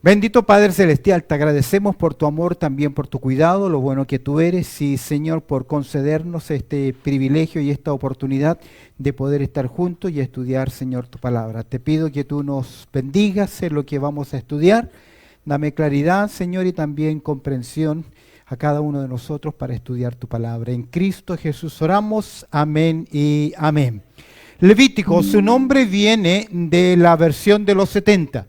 Bendito Padre Celestial, te agradecemos por tu amor, también por tu cuidado, lo bueno que tú eres y Señor por concedernos este privilegio y esta oportunidad de poder estar juntos y estudiar, Señor, tu palabra. Te pido que tú nos bendigas en lo que vamos a estudiar. Dame claridad, Señor, y también comprensión a cada uno de nosotros para estudiar tu palabra. En Cristo Jesús oramos, amén y amén. Levítico, su nombre viene de la versión de los 70.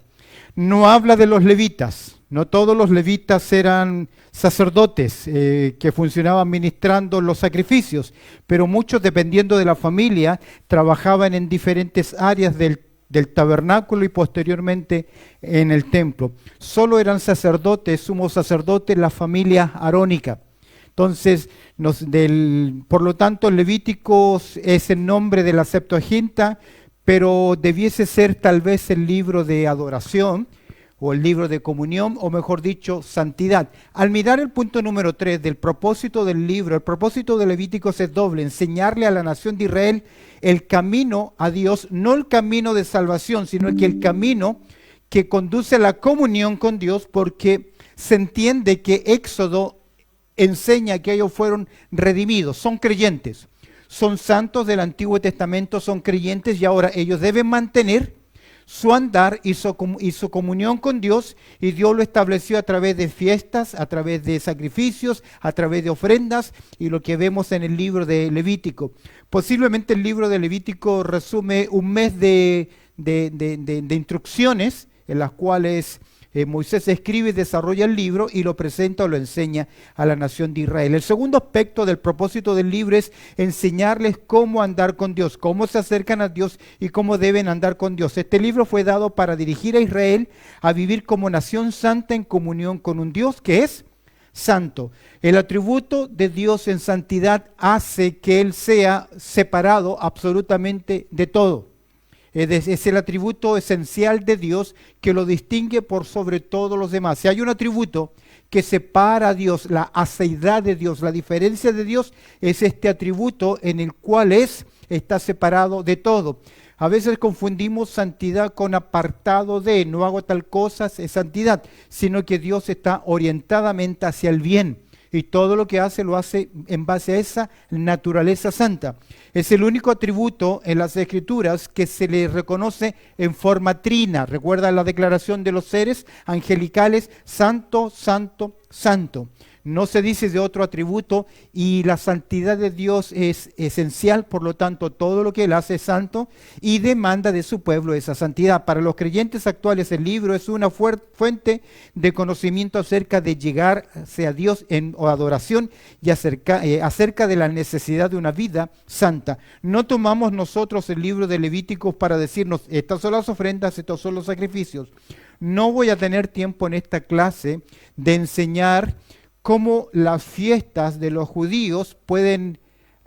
No habla de los levitas, no todos los levitas eran sacerdotes que funcionaban ministrando los sacrificios, pero muchos, dependiendo de la familia, trabajaban en diferentes áreas del tabernáculo y posteriormente en el templo. Solo eran sacerdotes, sumos sacerdotes, la familia arónica. Entonces, por lo tanto, Levíticos es el nombre de la Septuaginta, pero debiese ser tal vez el libro de adoración o el libro de comunión, o mejor dicho, santidad. Al mirar el punto número 3 del propósito del libro, el propósito de Levíticos es doble: enseñarle a la nación de Israel el camino a Dios, no el camino de salvación, sino que el camino que conduce a la comunión con Dios, porque se entiende que Éxodo enseña que ellos fueron redimidos, son creyentes. Son santos del Antiguo Testamento, son creyentes y ahora ellos deben mantener su andar y su comunión con Dios, y Dios lo estableció a través de fiestas, a través de sacrificios, a través de ofrendas, y lo que vemos en el libro de Levítico. Posiblemente el libro de Levítico resume un mes de instrucciones en las cuales Moisés escribe y desarrolla el libro y lo presenta o lo enseña a la nación de Israel. El segundo aspecto del propósito del libro es enseñarles cómo andar con Dios, cómo se acercan a Dios y cómo deben andar con Dios. Este libro fue dado para dirigir a Israel a vivir como nación santa en comunión con un Dios que es santo. El atributo de Dios en santidad hace que Él sea separado absolutamente de todo. Es el atributo esencial de Dios que lo distingue por sobre todos los demás. Si hay un atributo que separa a Dios, la aceidad de Dios, la diferencia de Dios, es este atributo en el cual está separado de todo. A veces confundimos santidad con apartado de, no hago tal cosa, es santidad, sino que Dios está orientadamente hacia el bien. Y todo lo que hace, lo hace en base a esa naturaleza santa. Es el único atributo en las Escrituras que se le reconoce en forma trina. Recuerda la declaración de los seres angelicales: santo, santo, santo. No se dice de otro atributo, y la santidad de Dios es esencial. Por lo tanto, todo lo que Él hace es santo y demanda de su pueblo esa santidad. Para los creyentes actuales, el libro es una fuente de conocimiento acerca de llegar hacia Dios en adoración y acerca de la necesidad de una vida santa. No tomamos nosotros el libro de Levíticos para decirnos: estas son las ofrendas, estos son los sacrificios. No voy a tener tiempo en esta clase de enseñar cómo las fiestas de los judíos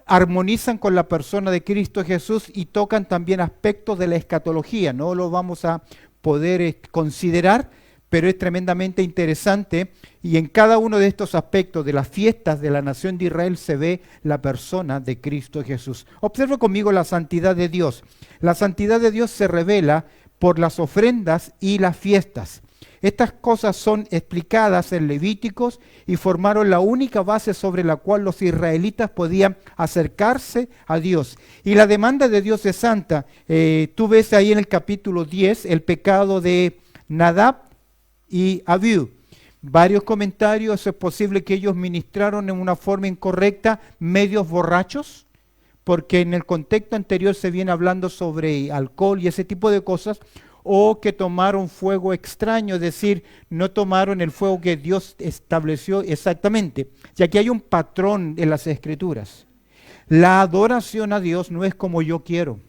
armonizan con la persona de Cristo Jesús y tocan también aspectos de la escatología. No lo vamos a poder considerar, pero es tremendamente interesante, y en cada uno de estos aspectos de las fiestas de la nación de Israel se ve la persona de Cristo Jesús. Observa conmigo la santidad de Dios. La santidad de Dios se revela por las ofrendas y las fiestas. Estas cosas son explicadas en Levíticos y formaron la única base sobre la cual los israelitas podían acercarse a Dios. Y la demanda de Dios es santa. Tú ves ahí en el capítulo 10 el pecado de Nadab y Abiú. Varios comentarios: es posible que ellos ministraron en una forma incorrecta, medios borrachos, porque en el contexto anterior se viene hablando sobre alcohol y ese tipo de cosas. O que tomaron fuego extraño, es decir, no tomaron el fuego que Dios estableció exactamente. Y aquí hay un patrón en las Escrituras. La adoración a Dios no es como yo quiero,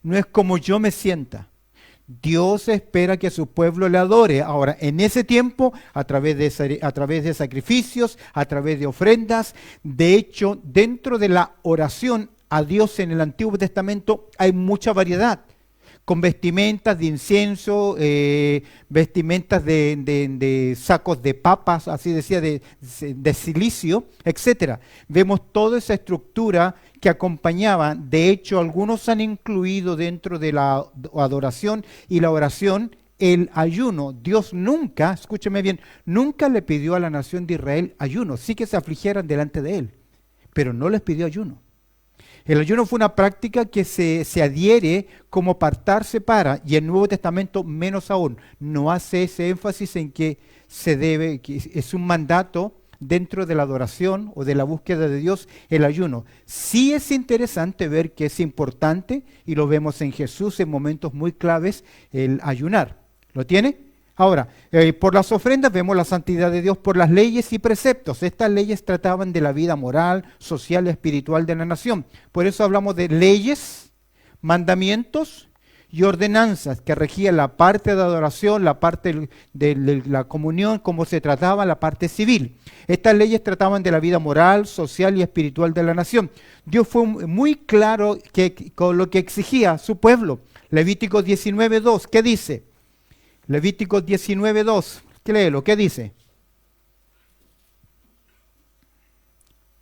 no es como yo me sienta. Dios espera que su pueblo le adore. Ahora, en ese tiempo, a través de sacrificios, a través de ofrendas. De hecho, dentro de la oración a Dios en el Antiguo Testamento hay mucha variedad, con vestimentas de incienso, vestimentas de sacos de papas, así decía, de silicio, etc. Vemos toda esa estructura que acompañaba. De hecho, algunos han incluido dentro de la adoración y la oración el ayuno. Dios nunca, escúcheme bien, nunca le pidió a la nación de Israel ayuno. Sí que se afligieran delante de él, pero no les pidió ayuno. El ayuno fue una práctica que se adhiere como apartarse para, y el Nuevo Testamento menos aún, no hace ese énfasis en que se debe, que es un mandato dentro de la adoración o de la búsqueda de Dios, el ayuno. Sí es interesante ver que es importante, y lo vemos en Jesús en momentos muy claves, el ayunar. ¿Lo tiene? Ahora, por las ofrendas vemos la santidad de Dios, por las leyes y preceptos. Estas leyes trataban de la vida moral, social y espiritual de la nación. Por eso hablamos de leyes, mandamientos y ordenanzas que regían la parte de adoración, la parte de la comunión, cómo se trataba la parte civil. Estas leyes trataban de la vida moral, social y espiritual de la nación. Dios fue muy claro con lo que exigía a su pueblo. Levítico 19:2, ¿qué dice? Levítico 19:2, léelo, ¿qué dice?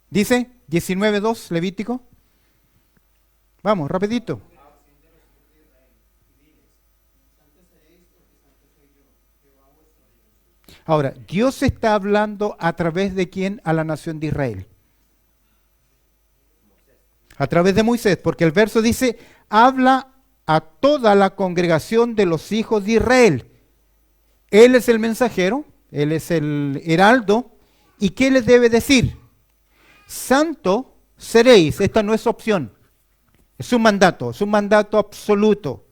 ¿Dice 19:2 Levítico? Vamos, rapidito. Ahora, Dios está hablando a través de quién a la nación de Israel. A través de Moisés, porque el verso dice, habla a toda la congregación de los hijos de Israel. Él es el mensajero, él es el heraldo, ¿y qué les debe decir? Santo seréis, esta no es opción, es un mandato absoluto.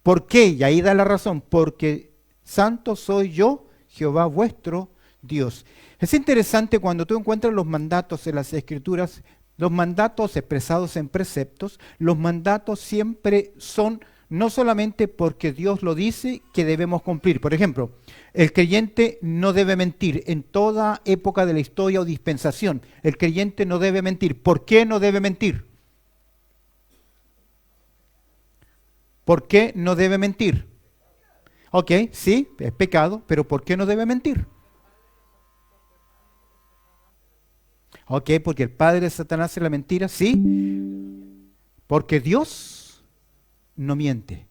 ¿Por qué? Y ahí da la razón, porque santo soy yo, Jehová vuestro Dios. Es interesante cuando tú encuentras los mandatos en las Escrituras, los mandatos expresados en preceptos, los mandatos siempre son no solamente porque Dios lo dice que debemos cumplir. Por ejemplo, el creyente no debe mentir en toda época de la historia o dispensación. El creyente no debe mentir. ¿Por qué no debe mentir? ¿Por qué no debe mentir? Ok, sí, es pecado, pero ¿por qué no debe mentir? Ok, porque el padre de Satanás es la mentira, sí, porque Dios no miente.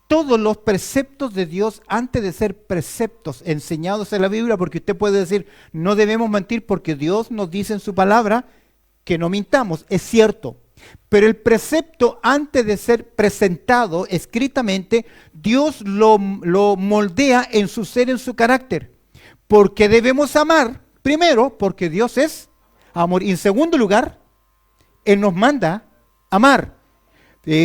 Todos los preceptos de Dios, antes de ser preceptos enseñados en la Biblia, porque usted puede decir, no debemos mentir porque Dios nos dice en su palabra que no mintamos, es cierto. Pero el precepto, antes de ser presentado escritamente, Dios lo moldea en su ser, en su carácter. Porque debemos amar, primero, porque Dios es amor. Y en segundo lugar, Él nos manda amar.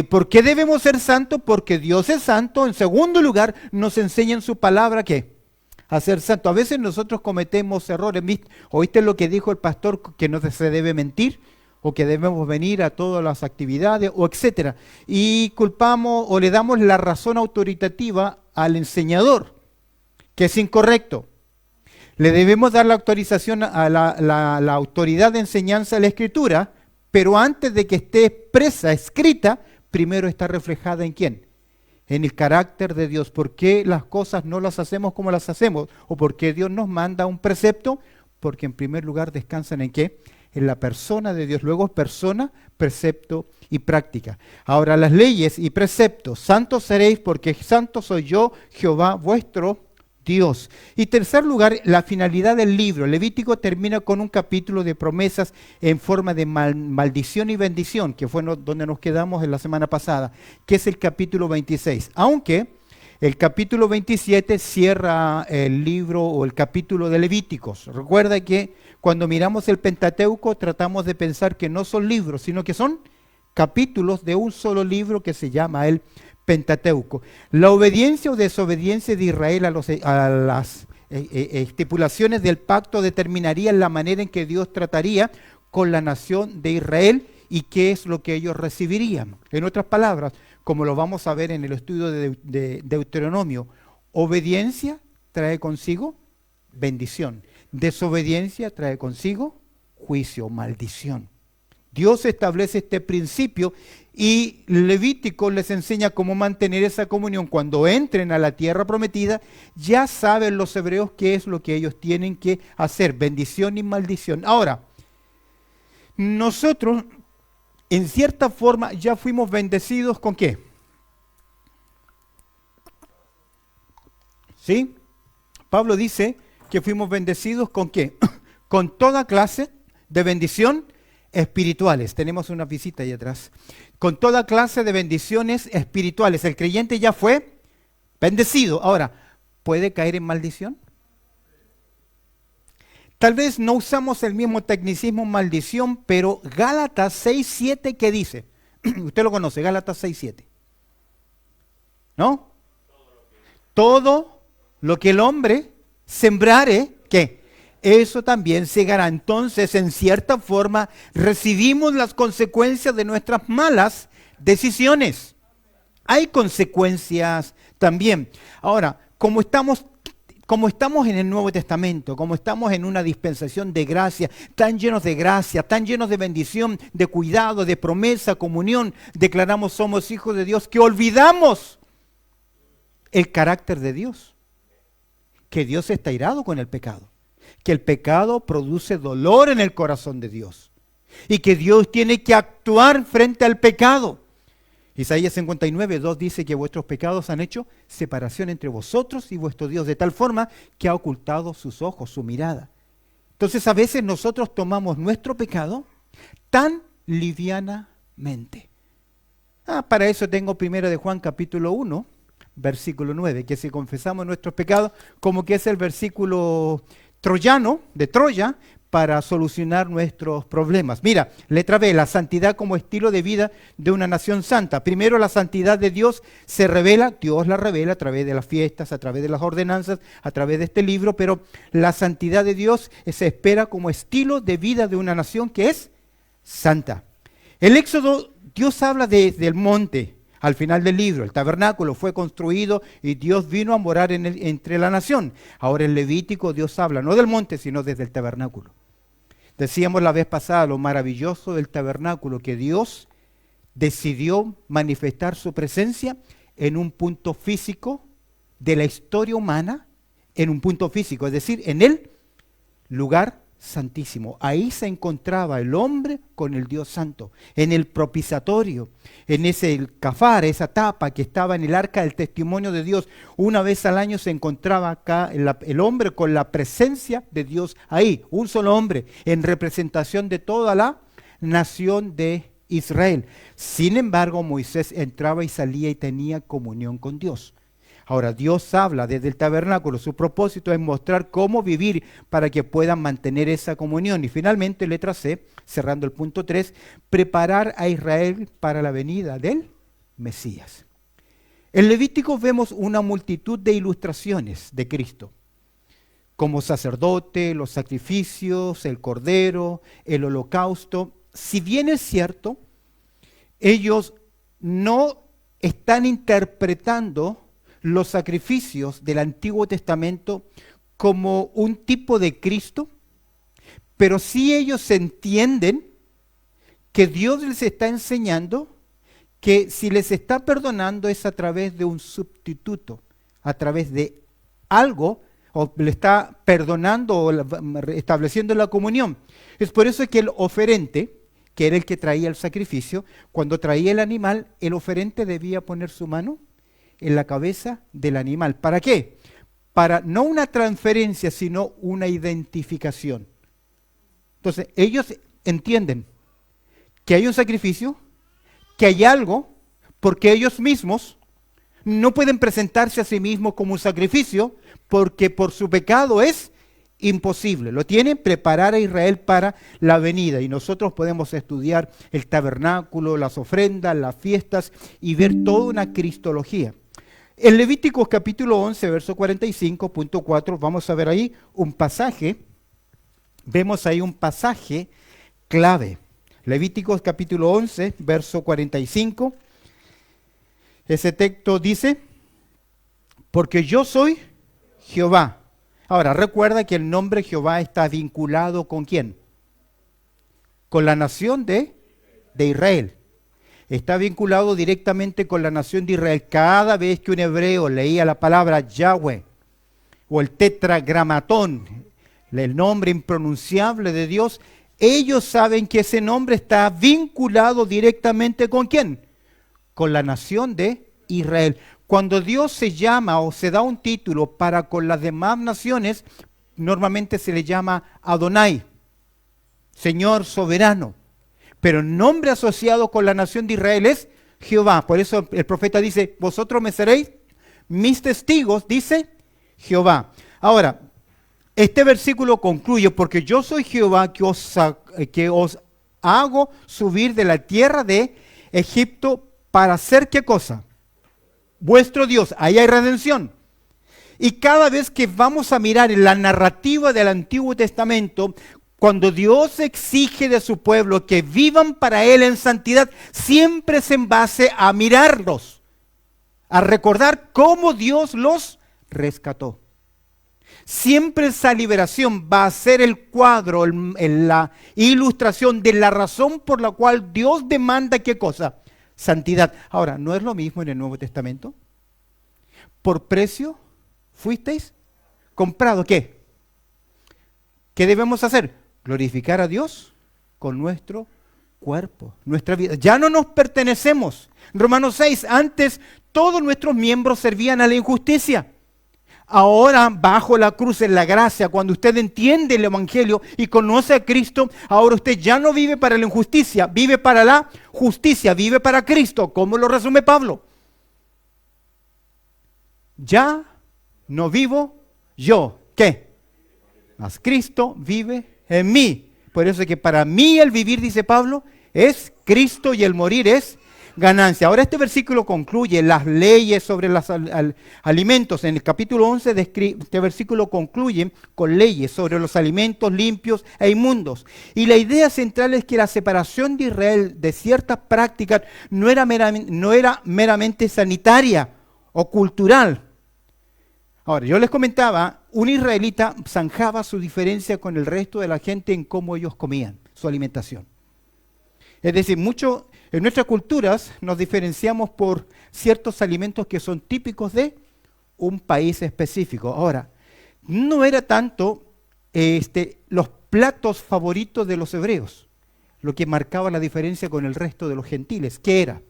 ¿Por qué debemos ser santos? Porque Dios es santo. En segundo lugar, nos enseña en su palabra ¿qué? A ser santo. A veces nosotros cometemos errores. ¿Oíste lo que dijo el pastor? Que no se debe mentir, o que debemos venir a todas las actividades, o etcétera. Y culpamos o le damos la razón autoritativa al enseñador, que es incorrecto. Le debemos dar la autorización a la autoridad de enseñanza de la Escritura, pero antes de que esté expresa, escrita, primero está reflejada ¿en quién? En el carácter de Dios. ¿Por qué las cosas no las hacemos como las hacemos? ¿O por qué Dios nos manda un precepto? Porque en primer lugar descansan ¿en qué? En la persona de Dios. Luego persona, precepto y práctica. Ahora las leyes y preceptos. Santos seréis porque santo soy yo, Jehová vuestro Dios. Y tercer lugar, la finalidad del libro. Levítico termina con un capítulo de promesas en forma de maldición y bendición, que fue donde nos quedamos en la semana pasada, que es el capítulo 26. Aunque el capítulo 27 cierra el libro o el capítulo de Levíticos. Recuerda que cuando miramos el Pentateuco tratamos de pensar que no son libros, sino que son capítulos de un solo libro que se llama el Pentateuco. La obediencia o desobediencia de Israel a las estipulaciones del pacto determinarían la manera en que Dios trataría con la nación de Israel y qué es lo que ellos recibirían. En otras palabras, como lo vamos a ver en el estudio de Deuteronomio, obediencia trae consigo bendición, desobediencia trae consigo juicio, maldición. Dios establece este principio y Levítico les enseña cómo mantener esa comunión. Cuando entren a la tierra prometida, ya saben los hebreos qué es lo que ellos tienen que hacer, bendición y maldición. Ahora, nosotros en cierta forma ya fuimos bendecidos ¿con qué? ¿Sí? Pablo dice que fuimos bendecidos ¿con qué? Con toda clase de bendición espirituales. Tenemos una visita ahí atrás. Con toda clase de bendiciones espirituales. El creyente ya fue bendecido. Ahora, ¿puede caer en maldición? Tal vez no usamos el mismo tecnicismo maldición, pero Gálatas 6:7, ¿qué dice? Usted lo conoce, Gálatas 6:7. ¿No? Todo lo que el hombre sembrare, ¿qué? Eso también segará. Entonces, en cierta forma, recibimos las consecuencias de nuestras malas decisiones. Hay consecuencias también. Ahora, como estamos en el Nuevo Testamento, como estamos en una dispensación de gracia, tan llenos de gracia, tan llenos de bendición, de cuidado, de promesa, comunión, declaramos somos hijos de Dios, que olvidamos el carácter de Dios, que Dios está irado con el pecado, que el pecado produce dolor en el corazón de Dios y que Dios tiene que actuar frente al pecado. Isaías 59:2 dice que vuestros pecados han hecho separación entre vosotros y vuestro Dios, de tal forma que ha ocultado sus ojos, su mirada. Entonces a veces nosotros tomamos nuestro pecado tan livianamente. Para eso tengo 1 de Juan capítulo 1, versículo 9, que si confesamos nuestros pecados, como que es el versículo troyano, de Troya, para solucionar nuestros problemas. Mira, letra B, la santidad como estilo de vida de una nación santa. Primero, la santidad de Dios se revela, Dios la revela a través de las fiestas, a través de las ordenanzas, a través de este libro, pero la santidad de Dios se espera como estilo de vida de una nación que es santa. El Éxodo, Dios habla del monte. Al final del libro, el tabernáculo fue construido y Dios vino a morar entre la nación. Ahora en Levítico Dios habla no del monte, sino desde el tabernáculo. Decíamos la vez pasada lo maravilloso del tabernáculo, que Dios decidió manifestar su presencia en un punto físico de la historia humana, en un punto físico, es decir, en el lugar santísimo. Ahí se encontraba el hombre con el Dios santo, en el propiciatorio, en ese cafar, esa tapa que estaba en el arca del testimonio de Dios. Una vez al año se encontraba acá el hombre con la presencia de Dios ahí, un solo hombre, en representación de toda la nación de Israel. Sin embargo, Moisés entraba y salía y tenía comunión con Dios. Ahora, Dios habla desde el tabernáculo. Su propósito es mostrar cómo vivir para que puedan mantener esa comunión. Y finalmente, letra C, cerrando el punto 3, preparar a Israel para la venida del Mesías. En Levítico vemos una multitud de ilustraciones de Cristo, como sacerdote, los sacrificios, el cordero, el holocausto. Si bien es cierto, ellos no están interpretando los sacrificios del Antiguo Testamento como un tipo de Cristo, pero sí ellos entienden que Dios les está enseñando que si les está perdonando es a través de un sustituto, a través de algo, o le está perdonando o estableciendo la comunión. Es por eso que el oferente, que era el que traía el sacrificio, cuando traía el animal, el oferente debía poner su mano en la cabeza del animal. ¿Para qué? Para no una transferencia, sino una identificación. Entonces, ellos entienden que hay un sacrificio, que hay algo, porque ellos mismos no pueden presentarse a sí mismos como un sacrificio, porque por su pecado es imposible. Lo tienen preparar a Israel para la venida. Y nosotros podemos estudiar el tabernáculo, las ofrendas, las fiestas y ver toda una cristología. En Levíticos capítulo 11, verso 45, punto 4, vamos a ver ahí un pasaje, vemos ahí un pasaje clave. Levíticos capítulo 11, verso 45, ese texto dice, porque yo soy Jehová. Ahora, recuerda que el nombre Jehová está vinculado ¿con quién? Con la nación de Israel. Está vinculado directamente con la nación de Israel. Cada vez que un hebreo leía la palabra Yahweh o el tetragramatón, el nombre impronunciable de Dios, ellos saben que ese nombre está vinculado directamente ¿con quién? Con la nación de Israel. Cuando Dios se llama o se da un título para con las demás naciones, normalmente se le llama Adonai, Señor soberano. Pero el nombre asociado con la nación de Israel es Jehová. Por eso el profeta dice, vosotros me seréis mis testigos, dice Jehová. Ahora, este versículo concluye, porque yo soy Jehová que os hago subir de la tierra de Egipto para hacer ¿qué cosa? Vuestro Dios. Ahí hay redención. Y cada vez que vamos a mirar en la narrativa del Antiguo Testamento, cuando Dios exige de su pueblo que vivan para Él en santidad, siempre es en base a mirarlos, a recordar cómo Dios los rescató. Siempre esa liberación va a ser el cuadro, la ilustración de la razón por la cual Dios demanda ¿qué cosa? Santidad. Ahora, ¿no es lo mismo en el Nuevo Testamento? Por precio fuisteis comprados. ¿Qué? ¿Qué debemos hacer? Glorificar a Dios con nuestro cuerpo, nuestra vida. Ya no nos pertenecemos. Romanos 6, antes todos nuestros miembros servían a la injusticia. Ahora, bajo la cruz, en la gracia, cuando usted entiende el Evangelio y conoce a Cristo, ahora usted ya no vive para la injusticia, vive para la justicia, vive para Cristo. ¿Cómo lo resume Pablo? Ya no vivo yo. ¿Qué? Mas Cristo vive en mí. Por eso es que para mí el vivir, dice Pablo, es Cristo y el morir es ganancia. Ahora este versículo concluye las leyes sobre los alimentos. En el capítulo 11 este versículo concluye con leyes sobre los alimentos limpios e inmundos. Y la idea central es que la separación de Israel de ciertas prácticas no era meramente sanitaria o cultural. Ahora, yo les comentaba, un israelita zanjaba su diferencia con el resto de la gente en cómo ellos comían, su alimentación. Es decir, en nuestras culturas nos diferenciamos por ciertos alimentos que son típicos de un país específico. Ahora, no era tanto los platos favoritos de los hebreos lo que marcaba la diferencia con el resto de los gentiles. ¿Qué era?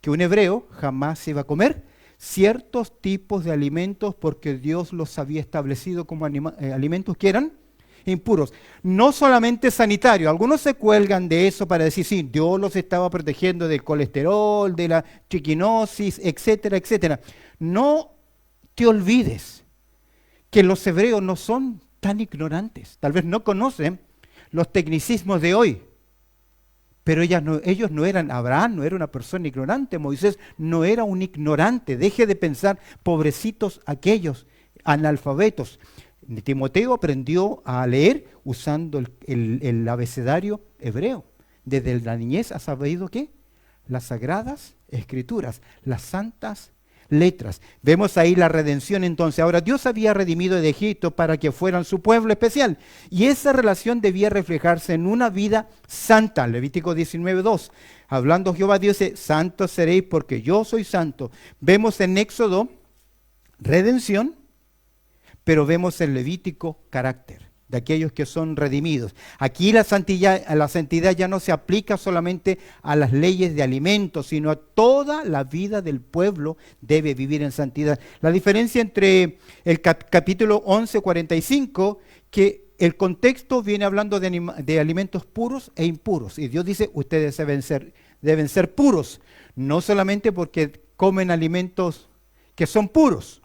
Que un hebreo jamás iba a comer ciertos tipos de alimentos porque Dios los había establecido como alimentos que eran impuros. No solamente sanitarios, algunos se cuelgan de eso para decir, sí, Dios los estaba protegiendo del colesterol, de la triquinosis, etcétera, etcétera. No te olvides que los hebreos no son tan ignorantes, tal vez no conocen los tecnicismos de hoy. Pero ellos no eran, Abraham no era una persona ignorante, Moisés no era un ignorante. Deje de pensar, pobrecitos aquellos analfabetos. Timoteo aprendió a leer usando el abecedario hebreo. Desde la niñez ha sabido ¿qué? Las sagradas escrituras, las santas letras. Vemos ahí la redención entonces. Ahora, Dios había redimido de Egipto para que fueran su pueblo especial. Y esa relación debía reflejarse en una vida santa. Levítico 19:2. Hablando Jehová Dios dice, santos seréis porque yo soy santo. Vemos en Éxodo redención, pero vemos en Levítico carácter de aquellos que son redimidos. Aquí la santidad ya no se aplica solamente a las leyes de alimentos, sino a toda la vida del pueblo debe vivir en santidad. La diferencia entre el capítulo 11:45, que el contexto viene hablando de alimentos puros e impuros, y Dios dice, ustedes deben ser puros, no solamente porque comen alimentos que son puros,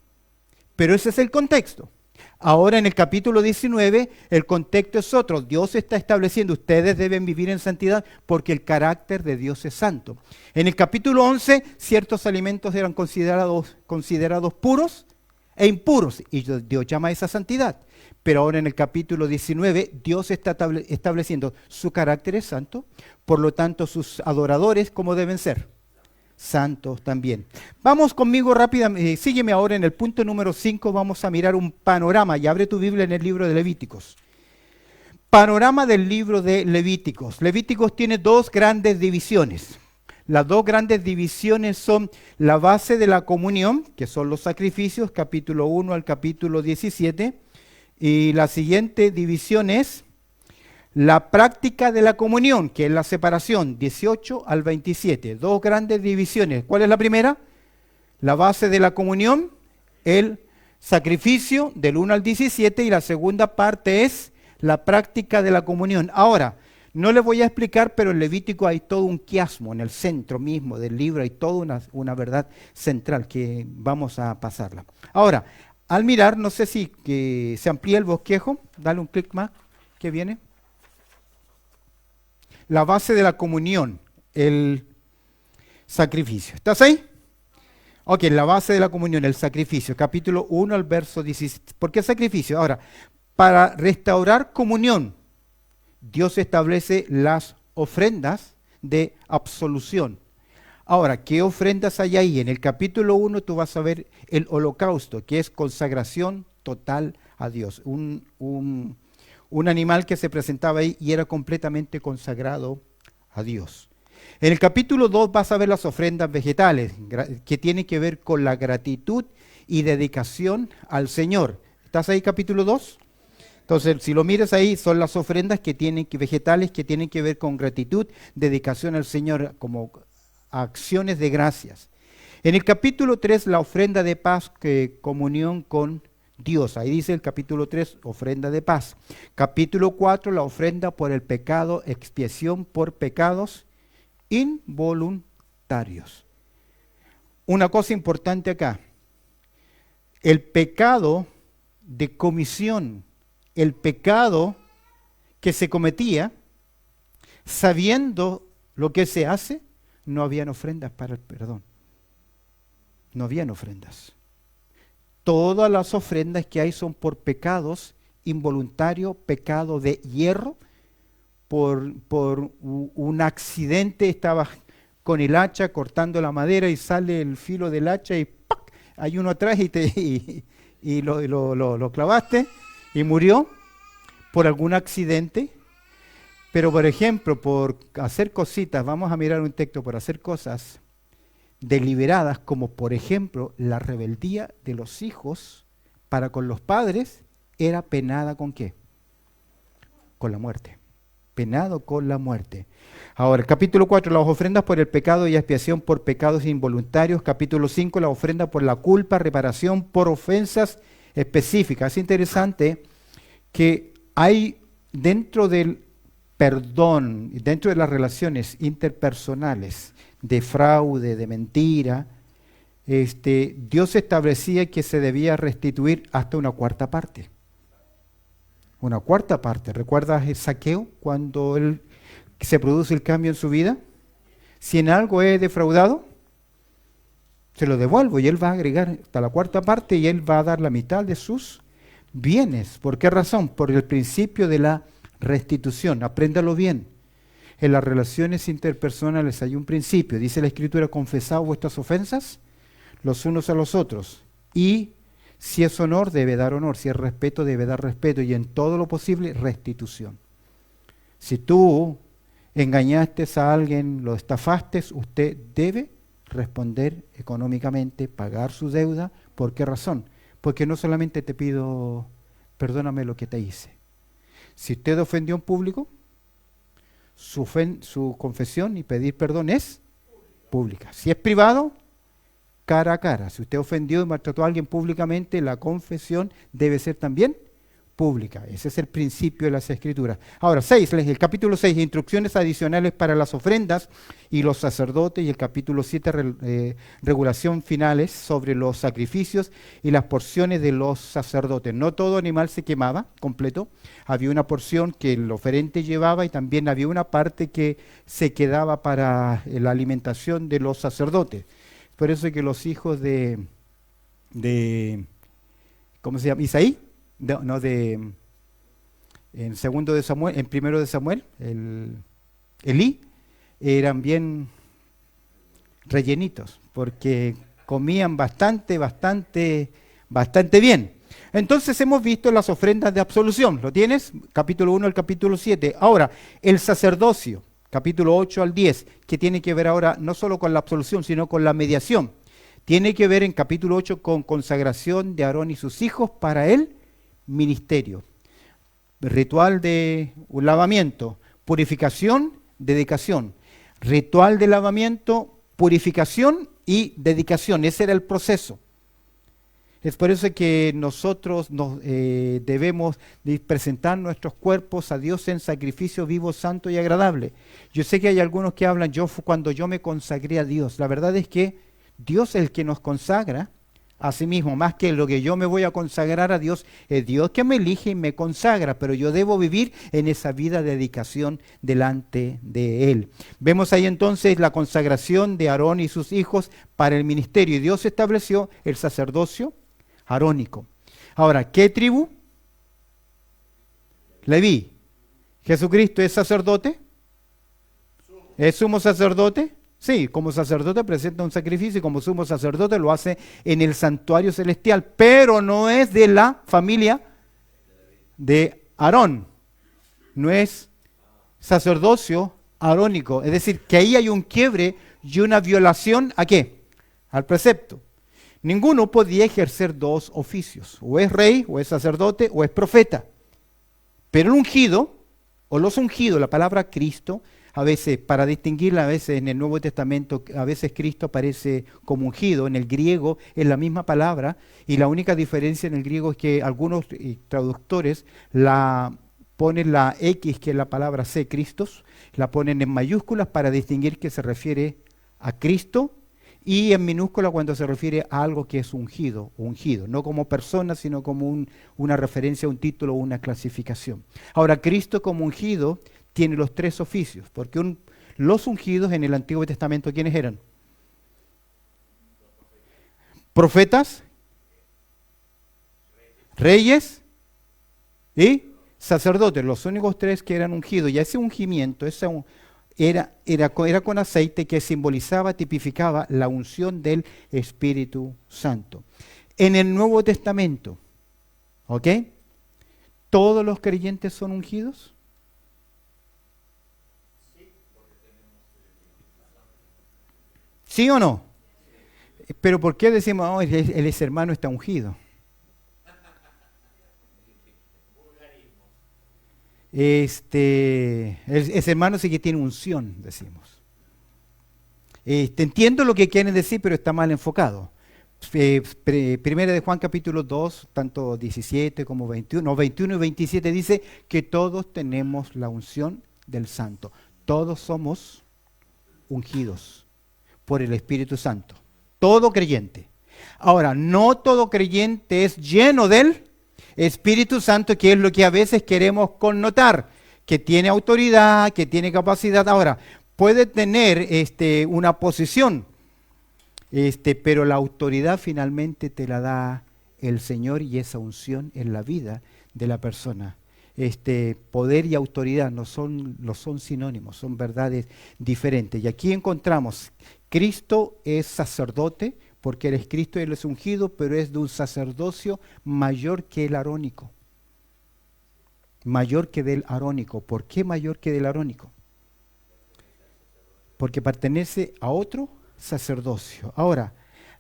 pero ese es el contexto. Ahora en el capítulo 19 el contexto es otro. Dios está estableciendo, ustedes deben vivir en santidad porque el carácter de Dios es santo. En el capítulo 11 ciertos alimentos eran considerados puros e impuros y Dios llama a esa santidad. Pero ahora en el capítulo 19 Dios está estableciendo su carácter es santo, por lo tanto sus adoradores ¿cómo deben ser? Santos también. Vamos conmigo rápidamente, sígueme ahora en el punto número 5, vamos a mirar un panorama y abre tu Biblia en el libro de Levíticos. Panorama del libro de Levíticos. Levíticos tiene dos grandes divisiones. Las dos grandes divisiones son la base de la comunión, que son los sacrificios, capítulo 1 al capítulo 17, y la siguiente división es la práctica de la comunión, que es la separación, 18 al 27. Dos grandes divisiones. ¿Cuál es la primera? La base de la comunión, el sacrificio del 1 al 17, y la segunda parte es la práctica de la comunión. Ahora, no les voy a explicar, pero en Levítico hay todo un quiasmo, en el centro mismo del libro hay toda una verdad central que vamos a pasarla. Ahora, al mirar, no sé si que se amplía el bosquejo, dale un clic más, que viene. La base de la comunión, el sacrificio. ¿Estás ahí? Ok, la base de la comunión, el sacrificio, capítulo 1 al verso 17. ¿Por qué sacrificio? Ahora, para restaurar comunión, Dios establece las ofrendas de absolución. Ahora, ¿qué ofrendas hay ahí? En el capítulo 1 tú vas a ver el holocausto, que es consagración total a Dios. Un animal que se presentaba ahí y era completamente consagrado a Dios. En el capítulo 2 vas a ver las ofrendas vegetales, que tienen que ver con la gratitud y dedicación al Señor. ¿Estás ahí, capítulo 2? Entonces, si lo miras ahí, son las ofrendas vegetales que tienen que ver con gratitud, dedicación al Señor, como acciones de gracias. En el capítulo 3, la ofrenda de paz, comunión con Dios. Ahí dice el capítulo 3, ofrenda de paz. Capítulo 4, la ofrenda por el pecado, expiación por pecados involuntarios. Una cosa importante acá, el pecado de comisión, el pecado que se cometía, sabiendo lo que se hace, no habían ofrendas para el perdón. No habían ofrendas. Todas las ofrendas que hay son por pecados involuntarios, pecado de hierro, por un accidente, estaba con el hacha cortando la madera y sale el filo del hacha y ¡pac! Hay uno atrás y lo clavaste y murió por algún accidente. Pero por ejemplo, por hacer cositas, vamos a mirar un texto, por hacer cosas deliberadas, como por ejemplo la rebeldía de los hijos para con los padres, era penada ¿con qué? Con la muerte. Penado con la muerte. Ahora, capítulo 4, las ofrendas por el pecado y expiación por pecados involuntarios. Capítulo 5, la ofrenda por la culpa, reparación por ofensas específicas. Es interesante que hay dentro del perdón, dentro de las relaciones interpersonales, de fraude, de mentira, Dios establecía que se debía restituir hasta una cuarta parte. Una cuarta parte. ¿Recuerdas el Saqueo cuando se produce el cambio en su vida? Si en algo he defraudado, se lo devuelvo y él va a agregar hasta la cuarta parte y él va a dar la mitad de sus bienes. ¿Por qué razón? Por el principio de la restitución. Apréndalo bien. En las relaciones interpersonales hay un principio. Dice la Escritura: confesad vuestras ofensas los unos a los otros. Y si es honor, debe dar honor. Si es respeto, debe dar respeto. Y en todo lo posible, restitución. Si tú engañaste a alguien, lo estafaste, usted debe responder económicamente, pagar su deuda. ¿Por qué razón? Porque no solamente te pido, perdóname lo que te hice. Si usted ofendió en público, su confesión y pedir perdón es pública. Si es privado, cara a cara. Si usted ofendió y maltrató a alguien públicamente, la confesión debe ser también pública. Ese es el principio de las Escrituras. Ahora, el capítulo 6, instrucciones adicionales para las ofrendas y los sacerdotes, y el capítulo 7, regulación finales sobre los sacrificios y las porciones de los sacerdotes. No todo animal se quemaba completo, había una porción que el oferente llevaba y también había una parte que se quedaba para la alimentación de los sacerdotes. Por eso es que los hijos de ¿cómo se llama? Isaí, en segundo de Samuel, en primero de Samuel, Elí, eran bien rellenitos, porque comían bastante bien. Entonces hemos visto las ofrendas de absolución, ¿lo tienes? Capítulo 1 al capítulo 7. Ahora, el sacerdocio, capítulo 8 al 10, que tiene que ver ahora no solo con la absolución, sino con la mediación. Tiene que ver en capítulo 8 con consagración de Aarón y sus hijos para el ministerio. Ritual de un lavamiento, purificación, dedicación. Ritual de lavamiento, purificación y dedicación. Ese era el proceso. Es por eso que nosotros debemos de presentar nuestros cuerpos a Dios en sacrificio vivo, santo y agradable. Yo sé que hay algunos que hablan, cuando yo me consagré a Dios. La verdad es que Dios es el que nos consagra a sí mismo, más que lo que yo me voy a consagrar a Dios, es Dios que me elige y me consagra, pero yo debo vivir en esa vida de dedicación delante de Él. Vemos ahí entonces la consagración de Aarón y sus hijos para el ministerio, y Dios estableció el sacerdocio arónico. Ahora, ¿qué tribu? Leví. ¿Jesucristo es sacerdote? ¿Es sumo sacerdote? Sí, como sacerdote presenta un sacrificio y como sumo sacerdote lo hace en el santuario celestial, pero no es de la familia de Aarón. No es sacerdocio arónico. Es decir, que ahí hay un quiebre y una violación ¿a qué? Al precepto. Ninguno podía ejercer dos oficios. O es rey, o es sacerdote, o es profeta. Pero el ungido, o los ungidos, la palabra Cristo, a veces, para distinguirla, a veces en el Nuevo Testamento, a veces Cristo aparece como ungido, en el griego es la misma palabra, y la única diferencia en el griego es que algunos traductores ponen la X, que es la palabra C, Christos, la ponen en mayúsculas para distinguir que se refiere a Cristo, y en minúscula cuando se refiere a algo que es ungido, no como persona, sino como una referencia a un título o una clasificación. Ahora, Cristo como ungido tiene los tres oficios, porque los ungidos en el Antiguo Testamento, ¿quiénes eran? Profetas, reyes y sacerdotes, los únicos tres que eran ungidos. Y ese ungimiento, era con aceite que simbolizaba, tipificaba la unción del Espíritu Santo. En el Nuevo Testamento, ¿ok? ¿Todos los creyentes son ungidos? ¿Sí o no? Pero ¿por qué decimos, oh, ese hermano está ungido? Ese hermano sí que tiene unción, decimos. Entiendo lo que quieren decir, pero está mal enfocado. Primera de Juan capítulo 2, tanto 17 como 21, 21 y 27 dice que todos tenemos la unción del Santo. Todos somos ungidos por el Espíritu Santo. Todo creyente. Ahora, no todo creyente es lleno del Espíritu Santo, que es lo que a veces queremos connotar, que tiene autoridad, que tiene capacidad. Ahora, puede tener una posición, pero la autoridad finalmente te la da el Señor, y esa unción en la vida de la persona. Poder y autoridad no son sinónimos, son verdades diferentes. Y aquí encontramos, Cristo es sacerdote, porque Él es Cristo, Él es ungido, pero es de un sacerdocio mayor que el arónico. Mayor que del arónico. ¿Por qué mayor que del arónico? Porque pertenece a otro sacerdocio. Ahora,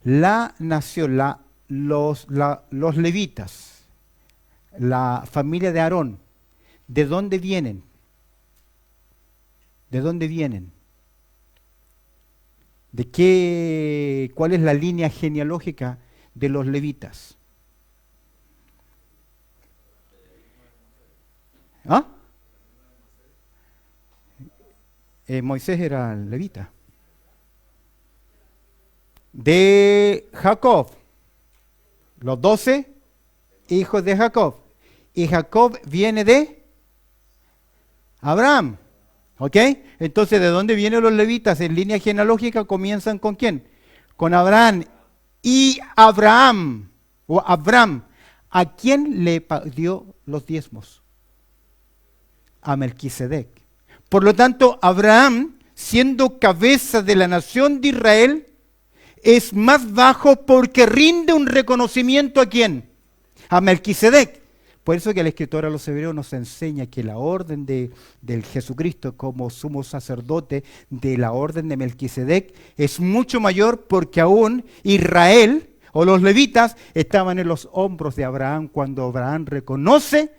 la nación, los levitas, la familia de Aarón, ¿de dónde vienen? ¿De dónde vienen? ¿Cuál es la línea genealógica de los levitas? ¿Ah? Moisés era levita. De Jacob, los 12 hijos de Jacob. Y Jacob viene de Abraham. ¿Ok? Entonces, ¿de dónde vienen los levitas? En línea genealógica comienzan ¿con quién? Con Abraham. Y Abraham, ¿a quién le dio los diezmos? A Melquisedec. Por lo tanto, Abraham, siendo cabeza de la nación de Israel, es más bajo porque rinde un reconocimiento ¿a quién? A Melquisedec. Por eso que el escritor a los hebreos nos enseña que la orden del Jesucristo como sumo sacerdote de la orden de Melquisedec es mucho mayor, porque aún Israel o los levitas estaban en los hombros de Abraham cuando Abraham reconoce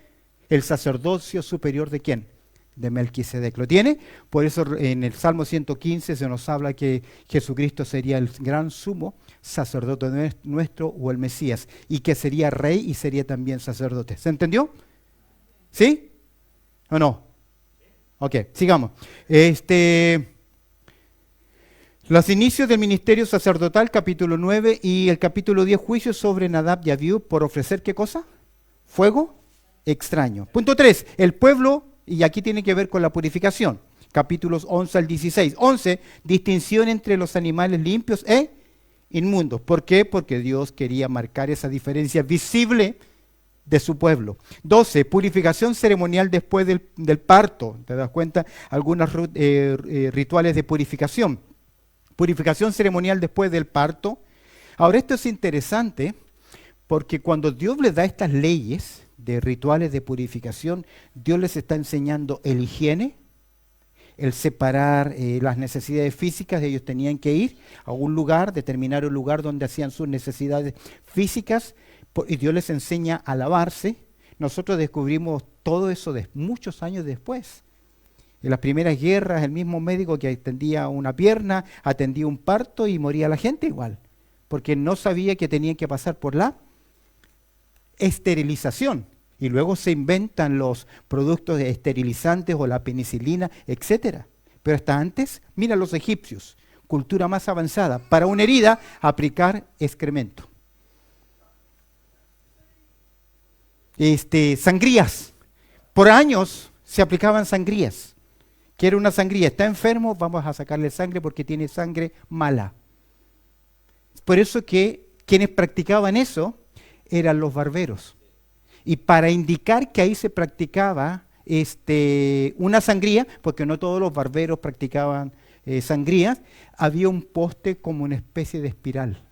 el sacerdocio superior ¿de quién? de Melquisedec. ¿Lo tiene? Por eso en el Salmo 115 se nos habla que Jesucristo sería el gran sumo sacerdote nuestro o el Mesías, y que sería rey y sería también sacerdote. ¿Se entendió? ¿Sí? ¿O no? Ok, sigamos. Los inicios del ministerio sacerdotal, capítulo 9, y el capítulo 10, juicio sobre Nadab y Abiú por ofrecer, ¿qué cosa? Fuego extraño. Punto 3, el pueblo, y aquí tiene que ver con la purificación, capítulos 11 al 16. 11, distinción entre los animales limpios e inmundos. ¿Por qué? Porque Dios quería marcar esa diferencia visible de su pueblo. 12, purificación ceremonial después del parto. ¿Te das cuenta? Algunos rituales de purificación. Purificación ceremonial después del parto. Ahora, esto es interesante porque cuando Dios les da estas leyes de rituales de purificación, Dios les está enseñando el higiene, el separar las necesidades físicas. Ellos tenían que ir a un lugar, determinar un lugar donde hacían sus necesidades físicas, y Dios les enseña a lavarse. Nosotros descubrimos todo eso muchos años después. En las primeras guerras, el mismo médico que atendía una pierna, atendía un parto y moría la gente igual, porque no sabía que tenían que pasar por la esterilización. Y luego se inventan los productos esterilizantes o la penicilina, etcétera. Pero hasta antes, mira los egipcios, cultura más avanzada, para una herida aplicar excremento. Sangrías. Por años se aplicaban sangrías. ¿Qué era una sangría? Está enfermo, vamos a sacarle sangre porque tiene sangre mala. Por eso que quienes practicaban eso eran los barberos. Y para indicar que ahí se practicaba una sangría, porque no todos los barberos practicaban sangrías, había un poste como una especie de espiral.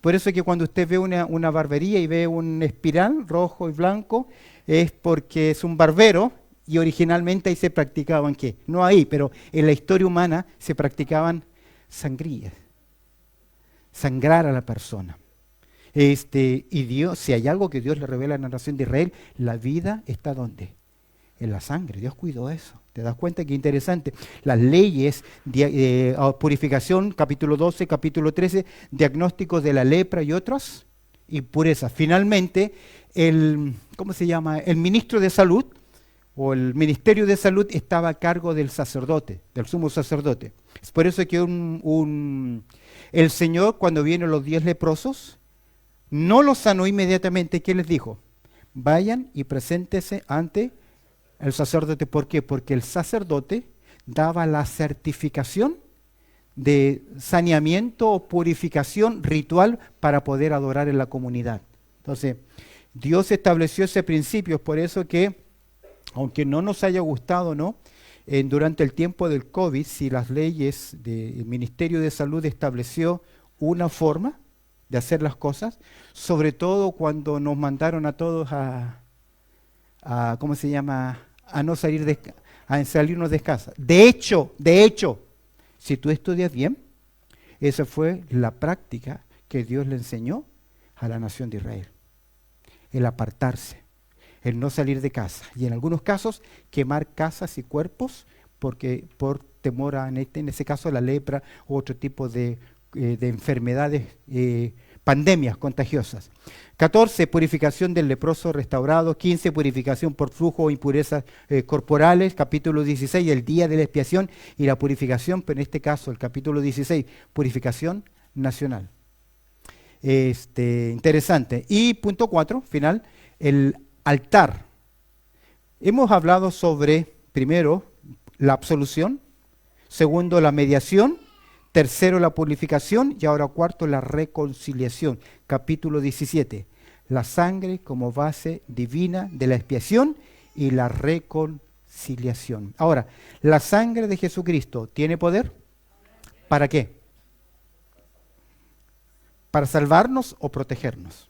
Por eso que cuando usted ve una barbería y ve un espiral rojo y blanco, es porque es un barbero. Y originalmente ahí se practicaban, ¿qué? No ahí, pero en la historia humana se practicaban sangrías. Sangrar a la persona. Y Dios, si hay algo que Dios le revela a la nación de Israel, la vida está ¿dónde? En la sangre. Dios cuidó eso. ¿Te das cuenta? Qué interesante. Las leyes de purificación, capítulo 12, capítulo 13, diagnósticos de la lepra y otras impurezas. Finalmente, ¿cómo se llama? El ministro de salud, o el ministerio de salud, estaba a cargo del sacerdote, del sumo sacerdote. Es por eso que el Señor, cuando vienen los 10 leprosos, no los sanó inmediatamente. ¿Qué les dijo? Vayan y preséntese ante el sacerdote. ¿Por qué? Porque el sacerdote daba la certificación de saneamiento o purificación ritual para poder adorar en la comunidad. Entonces, Dios estableció ese principio. Es por eso que, aunque no nos haya gustado, ¿no? Durante el tiempo del COVID, si las leyes del Ministerio de Salud estableció una forma de hacer las cosas, sobre todo cuando nos mandaron a todos ¿cómo se llama? A no salir a salirnos de casa. De hecho, si tú estudias bien, esa fue la práctica que Dios le enseñó a la nación de Israel. El apartarse, el no salir de casa, y en algunos casos quemar casas y cuerpos porque por temor a, en ese caso, la lepra u otro tipo de enfermedades, pandemias contagiosas. 14, purificación del leproso restaurado. 15, purificación por flujo o impurezas corporales. Capítulo 16, el día de la expiación y la purificación, pero en este caso, el capítulo 16, purificación nacional. Interesante. Y punto 4, final, el altar. Hemos hablado sobre, primero, la absolución, segundo, la mediación, tercero, la purificación, y ahora cuarto, la reconciliación. Capítulo 17, la sangre como base divina de la expiación y la reconciliación. Ahora, ¿la sangre de Jesucristo tiene poder? ¿Para qué? ¿Para salvarnos o protegernos?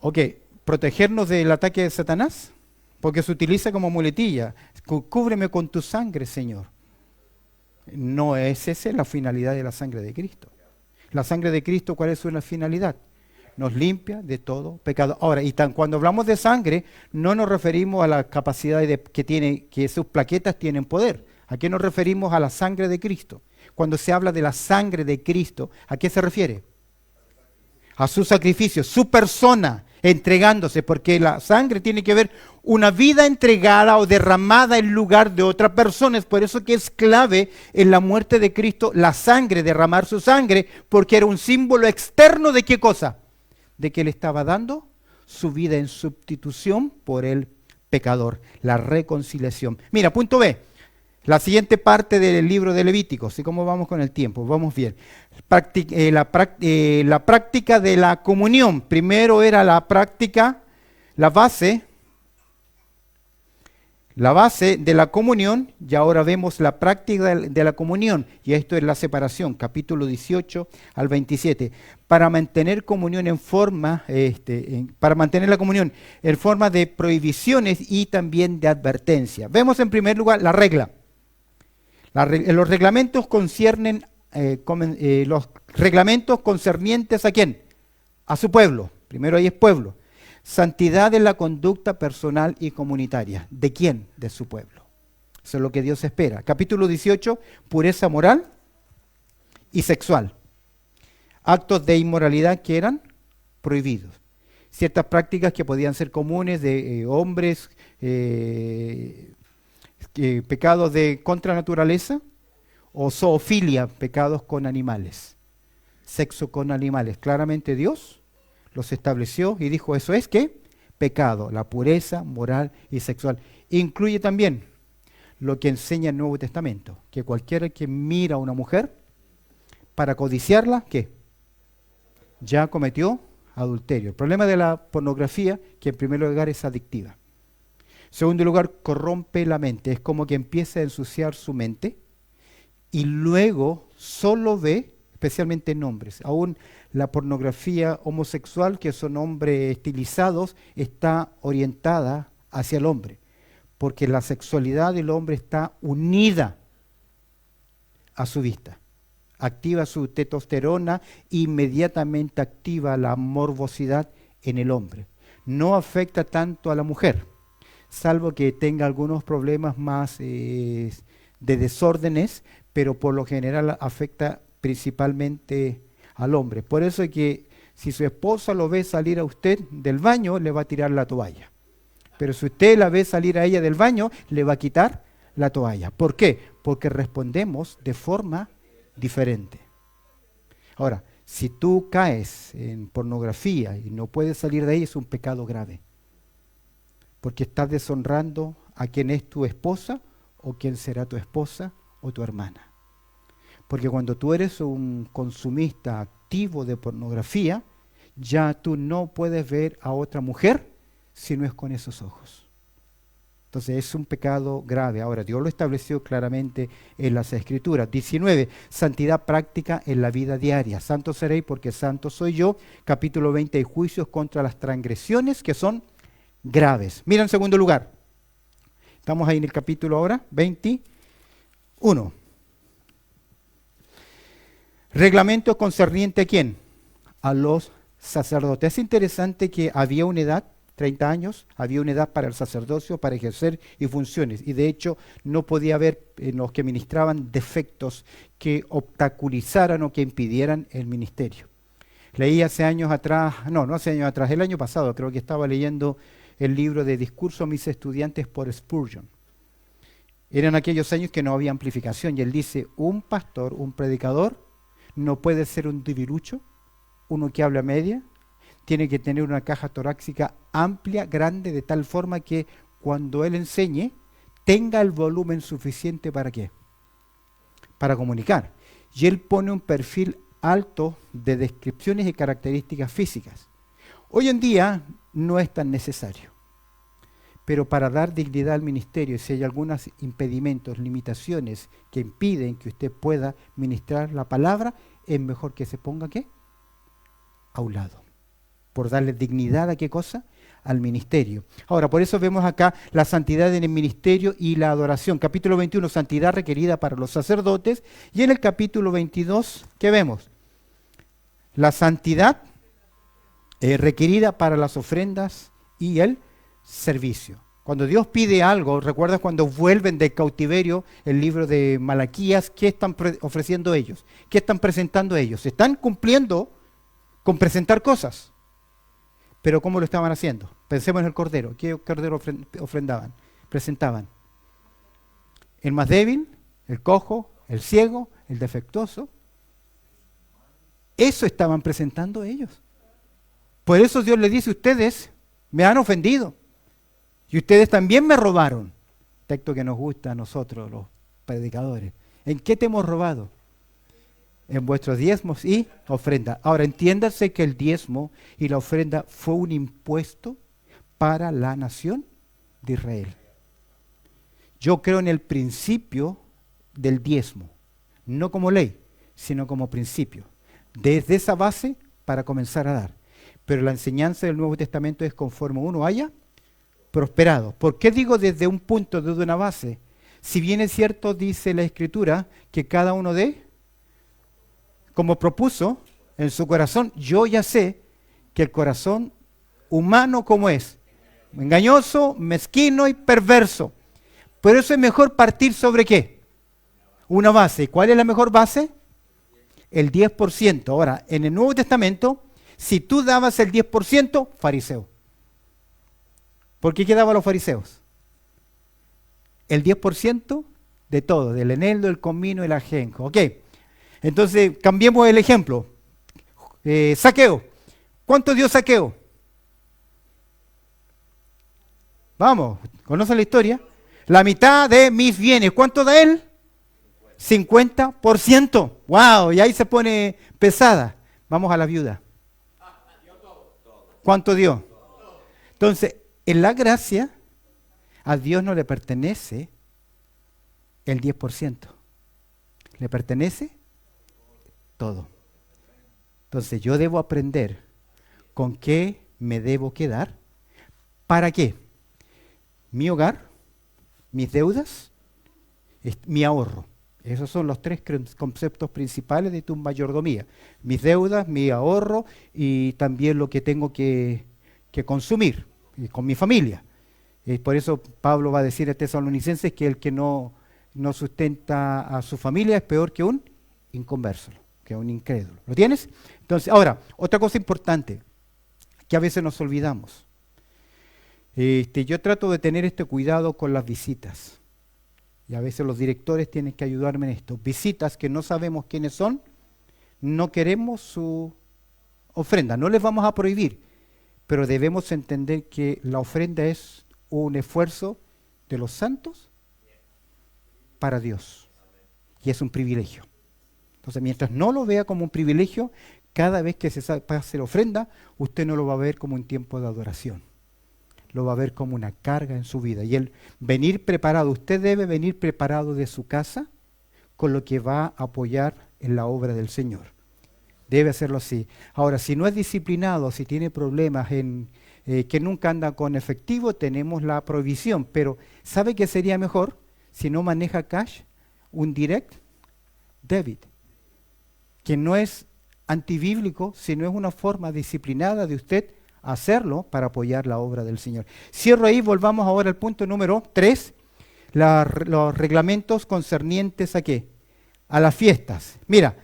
Ok, protegernos del ataque de Satanás, porque se utiliza como muletilla. Cúbreme con tu sangre, Señor. No es esa la finalidad de la sangre de Cristo. La sangre de Cristo, ¿cuál es su finalidad? nos limpia de todo pecado. Ahora, cuando hablamos de sangre, no nos referimos a la capacidad que sus plaquetas tienen poder. ¿A qué nos referimos? A la sangre de Cristo. Cuando se habla de la sangre de Cristo, ¿a qué se refiere? A su sacrificio, su persona entregándose, porque la sangre tiene que ver una vida entregada o derramada en lugar de otra persona. Es por eso que es clave en la muerte de Cristo la sangre, derramar su sangre, porque era un símbolo externo de qué cosa, de que Él estaba dando su vida en sustitución por el pecador, la reconciliación. Mira, punto B. La siguiente parte del libro de Levítico, ¿sí? ¿Cómo vamos con el tiempo? Vamos bien. La práctica de la comunión. Primero era la práctica, la base de la comunión, y ahora vemos la práctica de la comunión. Y esto es la separación, capítulo 18 al 27. Para mantener comunión para mantener la comunión en forma de prohibiciones y también de advertencia. Vemos en primer lugar la regla. Los reglamentos los reglamentos concernientes ¿a quién? A su pueblo. Primero ahí es pueblo. Santidad en la conducta personal y comunitaria. ¿De quién? De su pueblo. Eso es lo que Dios espera. Capítulo 18, pureza moral y sexual. Actos de inmoralidad que eran prohibidos. Ciertas prácticas que podían ser comunes de hombres, pecados de contra naturaleza, o zoofilia, pecados con animales, sexo con animales. Claramente Dios los estableció y dijo, eso es ¿qué? Pecado, la pureza moral y sexual. Incluye también lo que enseña el Nuevo Testamento, que cualquiera que mira a una mujer para codiciarla, ¿qué? Ya cometió adulterio. El problema de la pornografía, que en primer lugar es adictiva. Segundo lugar, corrompe la mente. Es como que empieza a ensuciar su mente y luego solo ve, especialmente en hombres. Aún la pornografía homosexual, que son hombres estilizados, está orientada hacia el hombre. Porque la sexualidad del hombre está unida a su vista. Activa su testosterona, inmediatamente activa la morbosidad en el hombre. No afecta tanto a la mujer, salvo que tenga algunos problemas más de desórdenes, pero por lo general afecta principalmente al hombre. Por eso es que si su esposa lo ve salir a usted del baño, le va a tirar la toalla. Pero si usted la ve salir a ella del baño, le va a quitar la toalla. ¿Por qué? Porque respondemos de forma diferente. Ahora, si tú caes en pornografía y no puedes salir de ahí, es un pecado grave. Porque estás deshonrando a quien es tu esposa o quien será tu esposa o tu hermana. Porque cuando tú eres un consumista activo de pornografía, ya tú no puedes ver a otra mujer si no es con esos ojos. Entonces es un pecado grave. Ahora, Dios lo estableció claramente en las Escrituras. 19, santidad práctica en la vida diaria. Santo seréis porque santo soy yo. Capítulo 20, hay juicios contra las transgresiones que son graves. Mira en segundo lugar. Estamos ahí en el capítulo ahora, 21. Reglamento concerniente ¿a quién? A los sacerdotes. Es interesante que había una edad, 30 años, había una edad para el sacerdocio, para ejercer y funciones. Y de hecho no podía haber en los que ministraban defectos que obstaculizaran o que impidieran el ministerio. Leí hace años atrás, no hace años atrás, el año pasado creo que estaba leyendo el libro de Discurso a mis estudiantes por Spurgeon. Eran aquellos años que no había amplificación y él dice, un pastor, un predicador, no puede ser un divirucho, uno que habla media, tiene que tener una caja torácica amplia, grande, de tal forma que cuando él enseñe, tenga el volumen suficiente ¿para qué? Para comunicar. Y él pone un perfil alto de descripciones y características físicas. Hoy en día no es tan necesario, pero para dar dignidad al ministerio, si hay algunos impedimentos, limitaciones que impiden que usted pueda ministrar la palabra, es mejor que se ponga ¿qué? A un lado, por darle dignidad a qué cosa, al ministerio. Ahora, por eso vemos acá la santidad en el ministerio y la adoración. Capítulo 21, santidad requerida para los sacerdotes. Y en el capítulo 22, ¿qué vemos? La santidad requerida para las ofrendas y el servicio. Cuando Dios pide algo, ¿recuerdas cuando vuelven del cautiverio el libro de Malaquías? ¿Qué están ofreciendo ellos? ¿Qué están presentando ellos? Están cumpliendo con presentar cosas. Pero ¿cómo lo estaban haciendo? Pensemos en el cordero. ¿Qué cordero ofrendaban? Presentaban. El más débil, el cojo, el ciego, el defectuoso. Eso estaban presentando ellos. Por eso Dios le dice, ustedes me han ofendido. Y ustedes también me robaron. Texto que nos gusta a nosotros, los predicadores. ¿En qué te hemos robado? En vuestros diezmos y ofrenda. Ahora, entiéndase que el diezmo y la ofrenda fue un impuesto para la nación de Israel. Yo creo en el principio del diezmo, no como ley, sino como principio. Desde esa base para comenzar a dar. Pero la enseñanza del Nuevo Testamento es conforme uno haya prosperado. ¿Por qué digo desde un punto, desde una base? Si bien es cierto, dice la Escritura, que cada uno dé como propuso en su corazón. Yo ya sé que el corazón humano como es, engañoso, mezquino y perverso. Por eso es mejor partir sobre ¿qué? Una base. ¿Cuál es la mejor base? El 10%. Ahora, en el Nuevo Testamento, si tú dabas el 10%, fariseo. ¿Por qué daban los fariseos? El 10% de todo, del eneldo, el comino y el ajenjo. Ok, entonces cambiemos el ejemplo. Saqueo. ¿Cuánto dio Saqueo? Vamos, ¿conocen la historia? La mitad de mis bienes. ¿Cuánto da él? 50%. ¡Wow! Y ahí se pone pesada. Vamos a la viuda. ¿Cuánto dio? Entonces, en la gracia, a Dios no le pertenece el 10%. Le pertenece todo. Entonces, yo debo aprender con qué me debo quedar. ¿Para qué? Mi hogar, mis deudas, mi ahorro. Esos son los tres conceptos principales de tu mayordomía. Mis deudas, mi ahorro y también lo que tengo que consumir con mi familia. Por eso Pablo va a decir a Tesalonicenses que el que no sustenta a su familia es peor que un inconverso, que un incrédulo. ¿Lo tienes? Entonces, ahora, otra cosa importante que a veces nos olvidamos. Yo trato de tener este cuidado con las visitas. Y a veces los directores tienen que ayudarme en esto. Visitas que no sabemos quiénes son, no queremos su ofrenda. No les vamos a prohibir, pero debemos entender que la ofrenda es un esfuerzo de los santos para Dios. Y es un privilegio. Entonces, mientras no lo vea como un privilegio, cada vez que se hace la ofrenda, usted no lo va a ver como un tiempo de adoración. Lo va a ver como una carga en su vida. Y el venir preparado, usted debe venir preparado de su casa con lo que va a apoyar en la obra del Señor. Debe hacerlo así. Ahora, si no es disciplinado, si tiene problemas que nunca anda con efectivo, tenemos la prohibición. Pero, ¿sabe qué sería mejor? Si no maneja cash, un direct debit, que no es antibíblico, sino es una forma disciplinada de usted hacerlo para apoyar la obra del Señor. Cierro ahí, volvamos ahora al punto número 3, los reglamentos concernientes ¿a qué? A las fiestas. Mira,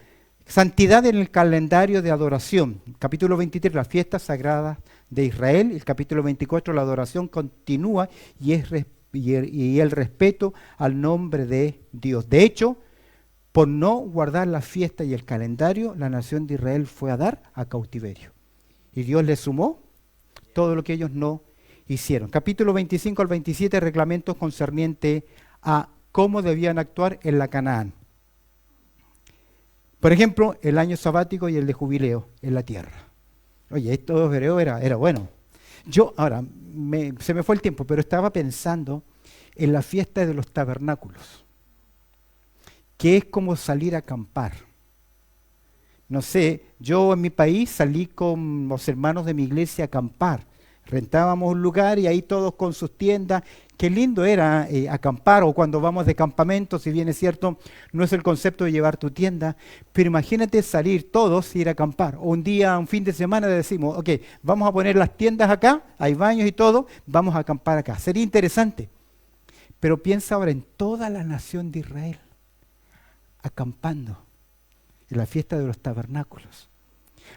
santidad en el calendario de adoración. Capítulo 23, las fiestas sagradas de Israel. El capítulo 24, la adoración continúa y el respeto al nombre de Dios. De hecho, por no guardar la fiesta y el calendario, la nación de Israel fue a dar a cautiverio. Y Dios les sumó todo lo que ellos no hicieron. Capítulo 25 al 27, reglamentos concernientes a cómo debían actuar en la Canaán. Por ejemplo, el año sabático y el de jubileo en la tierra. Oye, esto era bueno. Yo, ahora, se me fue el tiempo, pero estaba pensando en la fiesta de los tabernáculos, que es como salir a acampar. No sé, yo en mi país salí con los hermanos de mi iglesia a acampar. Rentábamos un lugar y ahí todos con sus tiendas, Qué lindo era acampar, o cuando vamos de campamento, si bien es cierto, no es el concepto de llevar tu tienda, pero imagínate salir todos y ir a acampar. O un día, un fin de semana decimos, ok, vamos a poner las tiendas acá, hay baños y todo, vamos a acampar acá. Sería interesante. Pero piensa ahora en toda la nación de Israel, acampando en la fiesta de los tabernáculos.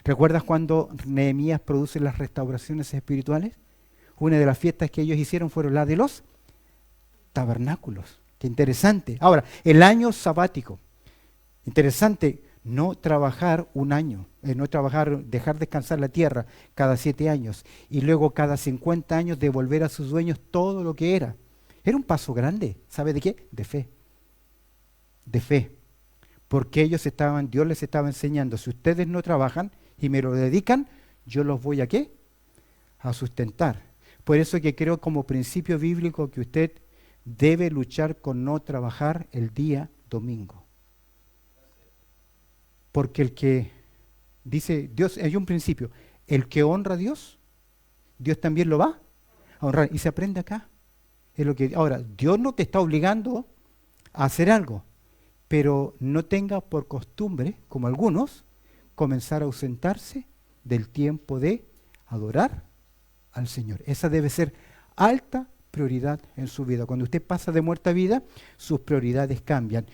¿Recuerdas cuando Nehemías produce las restauraciones espirituales? Una de las fiestas que ellos hicieron fueron la de los tabernáculos. Qué interesante. Ahora, el año sabático. Interesante, no trabajar un año, no trabajar, dejar descansar la tierra cada 7 años y luego cada 50 años devolver a sus dueños todo lo que era. Era un paso grande. ¿Sabe de qué? De fe. De fe. Porque Dios les estaba enseñando, si ustedes no trabajan y me lo dedican, yo los voy a ¿qué? A sustentar. Por eso que creo como principio bíblico que usted debe luchar con no trabajar el día domingo. Porque el que, dice Dios, hay un principio, el que honra a Dios, Dios también lo va a honrar. Y se aprende acá. Es lo que, ahora, Dios no te está obligando a hacer algo, pero no tenga por costumbre, como algunos, comenzar a ausentarse del tiempo de adorar al Señor. Esa debe ser alta prioridad en su vida. Cuando usted pasa de muerte a vida, sus prioridades cambian.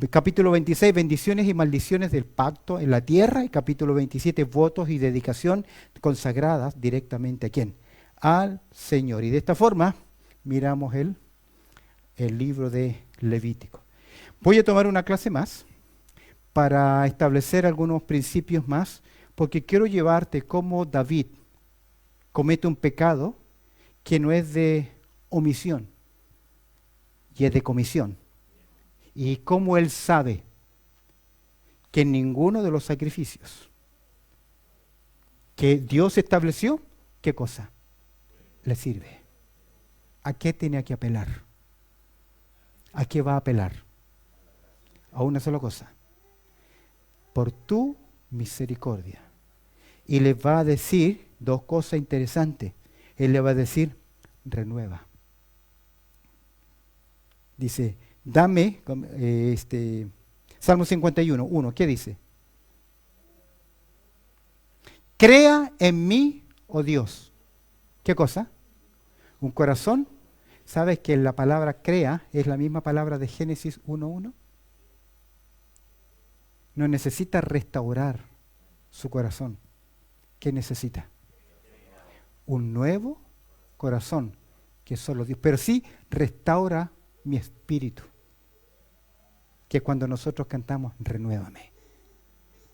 Capítulo 26, bendiciones y maldiciones del pacto en la tierra. Y capítulo 27, votos y dedicación consagradas directamente ¿a quién? Al Señor. Y de esta forma miramos el libro de Levítico. Voy a tomar una clase más para establecer algunos principios más, porque quiero llevarte cómo David comete un pecado que no es de omisión y es de comisión. Y cómo él sabe que ninguno de los sacrificios que Dios estableció, ¿qué cosa? Le sirve. ¿A qué tiene que apelar? ¿A qué va a apelar? A una sola cosa. Por tu misericordia. Y le va a decir dos cosas interesantes. Él le va a decir, renueva. Dice, dame, Salmo 51, 1, ¿qué dice? Crea en mí, oh Dios. ¿Qué cosa? Un corazón. ¿Sabes que la palabra crea es la misma palabra de Génesis 1:1? No necesita restaurar su corazón. ¿Qué necesita? Un nuevo corazón, que solo Dios. Pero sí restaura mi espíritu. Que cuando nosotros cantamos, renuévame.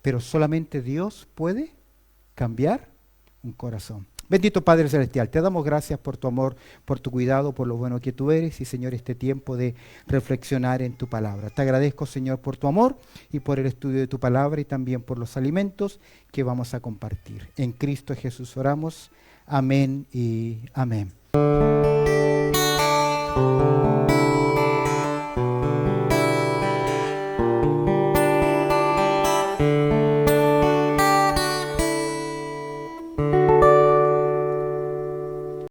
Pero solamente Dios puede cambiar un corazón. Bendito Padre Celestial, te damos gracias por tu amor, por tu cuidado, por lo bueno que tú eres y Señor, este tiempo de reflexionar en tu palabra. Te agradezco, Señor, por tu amor y por el estudio de tu palabra y también por los alimentos que vamos a compartir. En Cristo Jesús oramos. Amén y amén.